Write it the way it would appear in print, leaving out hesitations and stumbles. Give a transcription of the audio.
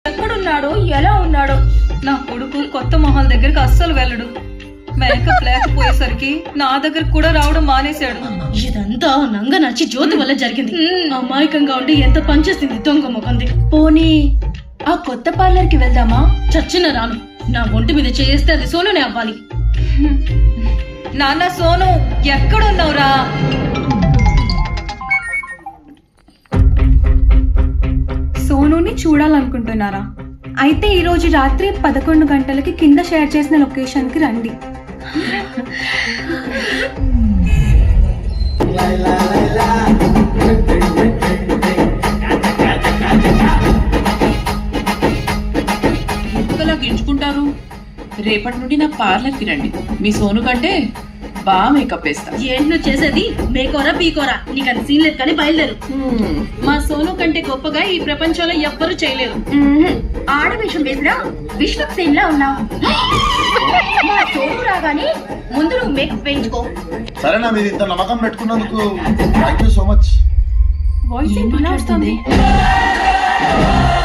ఎక్కడున్నాడో ఎలా ఉన్నాడో. నా కొడుకు కొత్త మొహాల దగ్గరికి అస్సలు వెళ్ళడు. మేకప్ లేకపోయేసరికి నా దగ్గర కూడా రావడం మానేశాడు. ఇదంతా నంగ నచ్చి జ్యోతి వల్ల జరిగింది. అమాయకంగా ఉండి ఎంత పనిచేసింది దొంగ మొకంది. పోనీ ఆ కొత్త పార్లర్ కి వెళ్దామా? చచ్చిన రాను. నా ఒంటి మీద చేస్తే అది సోనునే అవ్వాలి. నాన్న సోను ఎక్కడున్నావురా? సోనుని చూడాలనుకుంటున్నారా? అయితే ఈరోజు రాత్రి 11 గంటలకి కింద షేర్ చేసిన లొకేషన్కి రండి. ఎందుకలా గించుకుంటారు? రేపటి నుండి నా పార్లర్కి రండి. మీ సోను కంటే బాగా మేకప్ వేస్తా. ఏంటి నువ్వు చేసేది? మేకోరా పీకోరా? నీకు అది సీన్ లేదు కానీ బయలుదేరు. మా సోను కంటే గొప్పగా ఈ ప్రపంచంలో ఎవ్వరూ చేయలేరు. ఆడవేషం వేసినా విష్ణు సేన్ లా ఉన్నావు. మా సోను రాగానే ముందు నువ్వు మేకప్ వేయించుకో. సరేనా, మీరు ఇంత నమ్మకం పెట్టుకున్నందుకు thank you so much. Voice ఏం ఏంటి ఇలా వస్తుంది? మాట్లాడుతుంది?